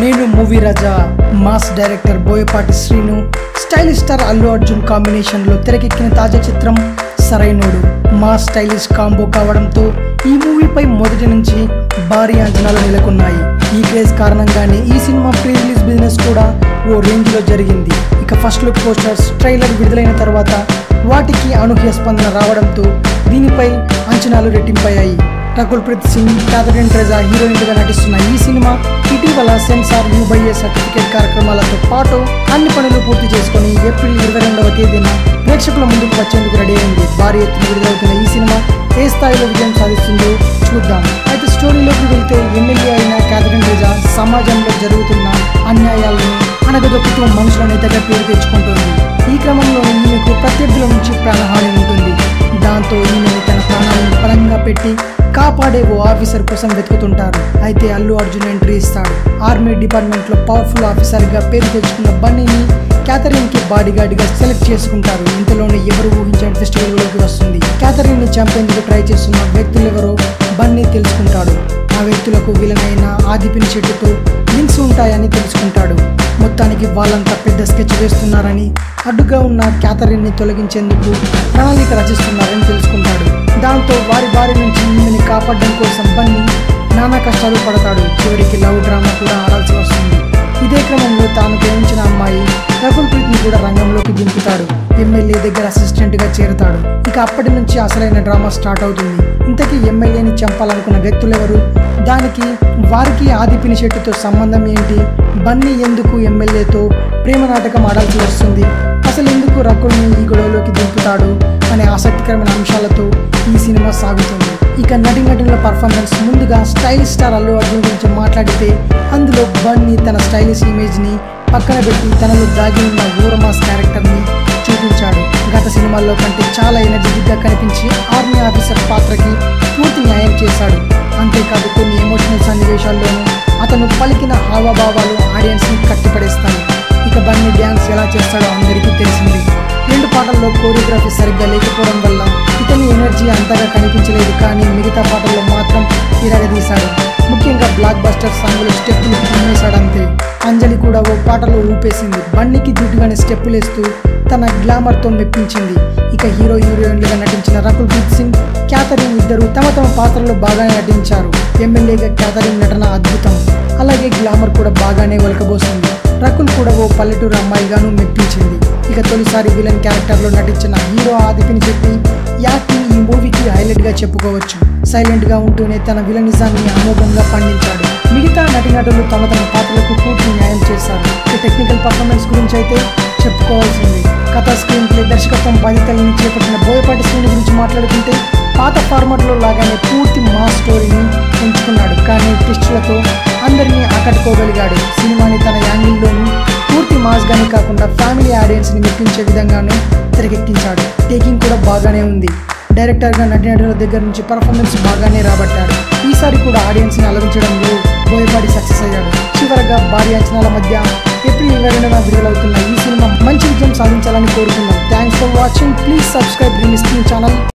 నేను మూవీ రాజా mass director Boyapati Srinu stylish star Allu Arjun combination లో తెరకెక్కిన తాజా చిత్రం సరైనోడు మాస్ స్టైలిష్ కాంబో కావడంతో ఈ మూవీపై మొదటి నుంచి భారీ అంచనాలు నెలకొన్నాయి. ఈ క్రేజ్ కారణంగానే ఈ సినిమా ప్రీ రిలీజ్ బిజినెస్ కూడా ఓ రేంజ్ లో జరిగింది. ఇక ఫస్ట్ లుక్ పోస్టర్స్ ట్రైలర్ విడుదలైన తర్వాత వాటికి అనూహ్య స్పందన రావడంతో దీనిపై అంచనాలు రెట్టింపయ్యాయి. రకుల్ ప్రీత్ సింగ్, క్యాథరిన్ ట్రెజా హీరోయిన్గా నటిస్తున్న ఈ సినిమా ఇటీవల సెన్సార్ UBA సర్టిఫికేట్ కార్యక్రమాలతో పాటు అన్ని పనులు పూర్తి చేసుకుని ఏప్రిల్ 22వ తేదీన ప్రేక్షకుల ముందుకు వచ్చేందుకు రెడీ అయింది. భారీ ఎత్తున విడుదలవుతున్న ఈ సినిమా ఏ స్థాయిలో విజయం సాధిస్తుందో చూద్దాం. అయితే స్టోరీలోకి వెళ్తే ఎమ్మెల్యే అయిన క్యాథరిన్ ట్రెజా సమాజంలో జరుగుతున్న అన్యాయాలను అనగదొక్కుతూ మనుషుల నేతగా పేరు తెచ్చుకుంటుంది. ఈ క్రమంలో ఈమెకు ప్రత్యర్థుల నుంచి ప్రాణహాని ఉంటుంది. దాంతో ఈమెను తన ప్రాణాలను పరంగా పెట్టి కాపాడే ఓ ఆఫీసర్ కోసం వెతుకుతుంటారు. అయితే అల్లు అర్జున్ ఎంట్రీ ఇస్తాడు. ఆర్మీ డిపార్ట్మెంట్ లో పవర్ఫుల్ ఆఫీసర్ గా పేరు తెచ్చుకున్న బన్నీని క్యాథరిన్ కి బాడీ గార్డ్ గా సెలెక్ట్ చేసుకుంటారు. ఇంతలోనే ఎవరు ఊహించని ఫెస్టివల్లోకి వస్తుంది. క్యాథరిన్ ని చంపేందుకు ట్రై చేస్తున్న వ్యక్తులెవరో బన్నీ తెలుసుకుంటాడు. ఆ వ్యక్తులకు విలనైన ఆదిపిని చెట్టుతో లింక్స్ ఉంటాయని తెలుసుకుంటాడు. మొత్తానికి వాళ్ళంతా పెద్ద స్కెచ్ వేస్తున్నారని, అడ్డుగా ఉన్న క్యాథరిన్ ని తొలగించేందుకు ప్రణాళిక రచిస్తున్నారని తెలుసుకుంటాడు. దాంతో వారి బారి నుంచి ఈమెని కాపాడడం కోసం బన్నీ నానా కష్టాలు పడతాడు. చివరికి లవ్ డ్రామా కూడా ఆడాల్సి వస్తుంది. ఇదే క్రమంలో తాను ప్రేమించిన అమ్మాయి రకుల్ ప్రీత్ ని కూడా రంగంలోకి దింపుతాడు. ఎమ్మెల్యే దగ్గర అసిస్టెంట్ గా చేరుతాడు. ఇక అప్పటి నుంచి అసలైన డ్రామా స్టార్ట్ అవుతుంది. ఇంతకీ ఎమ్మెల్యేని చంపాలనుకున్న వ్యక్తులెవరు? దానికి వారికి ఆదిపిని చెట్టుతో సంబంధం ఏంటి? బన్నీ ఎందుకు ఎమ్మెల్యేతో ప్రేమ నాటకం ఆడాల్సి వస్తుంది? అసలు ఎందుకు రకుల్ని ఈ గొడవలోకి దింపుతాడు అనే ఆసక్తికరమైన అంశాలతో ఈ సినిమా సాగుతుంది. ఇక నటీనటుల పర్ఫార్మెన్స్ ముందుగా స్టైలిష్ స్టార్ అల్లు అర్జున్ గురించి మాట్లాడితే అందులో బన్నీ తన స్టైలిష్ ఇమేజ్ ని పక్కన పెట్టి తనలో దాగి ఉన్న ఊరమాస్ క్యారెక్టర్ ని చూపించాడు. గత సినిమాల్లో కంటే చాలా ఎనర్జెటిక్ గా కనిపించి ఆర్మీ ఆఫీసర్ పాత్రకి పూర్తి న్యాయం చేశాడు. అంతేకాదు కొన్ని ఎమోషనల్ సన్నివేశాల్లోనూ అతను పలికిన హావభావాలు ఆడియన్స్ ని కట్టిపడేస్తాయి. ఇక బన్నీ డ్యాన్స్ ఎలా చేస్తాడో అందరికీ తెలిసింది. 2 పాటల్లో కోరియోగ్రఫీ సరిగ్గా లేకపోవడం వల్ల ఇతని ఎనర్జీ అంతగా కనిపించలేదు. కానీ మిగతా పాటల్లో మాత్రం ఇరగదీశాడు. ముఖ్యంగా బ్లాక్ బస్టర్ సాంగ్లో స్టెప్పులు తిమ్మేశాడంతే. అంజలి కూడా ఓ పాటలో ఊపేసింది. బన్నీకి దిట్టుగానే స్టెప్పులేస్తూ తన గ్లామర్తో మెప్పించింది. ఇక హీరోయిన్లుగా నటించిన రకుల్ ప్రీత్ సింగ్, క్యాథరిన్ ఇద్దరు తమ తమ పాత్రలో బాగానే నటించారు. ఎమ్మెల్యేగా క్యాథరిన్ నటన అద్భుతం. అలాగే గ్లామర్ కూడా బాగానే ఒలకబోసింది. రకుల్ కూడా ఓ పల్లెటూరు అమ్మాయిగాను మెప్పించింది. ఇక తొలిసారి విలన్ క్యారెక్టర్లో నటించిన హీరో ఆదిపిని చెట్టి యాక్టింగ్ ఈ మూవీకి హైలైట్ గా చెప్పుకోవచ్చు. సైలెంట్ గా ఉంటూనే తన విలనిజాన్ని అమోఘంగా పండించాడు. మిగతా నటీనటులు తమ తమ పాత్రలకు పూర్తి న్యాయం చేశారు. ఇక టెక్నికల్ పర్ఫార్మెన్స్ గురించి అయితే చెప్పుకోవాల్సింది. కథ, స్క్రీన్ ప్లే, దర్శకత్వం బాధ్యతలను చేపట్టిన బోయపాటి శ్రీను గురించి మాట్లాడుకుంటే పాత ఫార్మాట్లో లాగానే పూర్తి మాస్ స్టోరీని ఎంచుకున్నాడు. కానీ ట్విస్టులతో అందరినీ ఆకట్టుకోగలిగాడు. సినిమాని తన యాంగిల్లోనూ పూర్తి మాస్ గానే కాకుండా ఫ్యామిలీ ఆడియన్స్ ని మెప్పించే విధంగానే తెరకెక్కించాడు. టేకింగ్ కూడా బాగానే ఉంది. డైరెక్టర్గా నటీనటుల దగ్గర నుంచి పర్ఫార్మెన్స్ బాగానే రాబట్టాడు. ఈసారి కూడా ఆడియన్స్ ని అలరించడంలో బోయపాటి సక్సెస్ అయ్యాడు. చివరగా భారీ అంచనాల మధ్య ఏప్రిల్ 22న విడుదలవుతున్న ఈ సినిమా మంచి విజయం సాధించాలని కోరుకుందాం. Thanks for watching. Please subscribe green screen channel.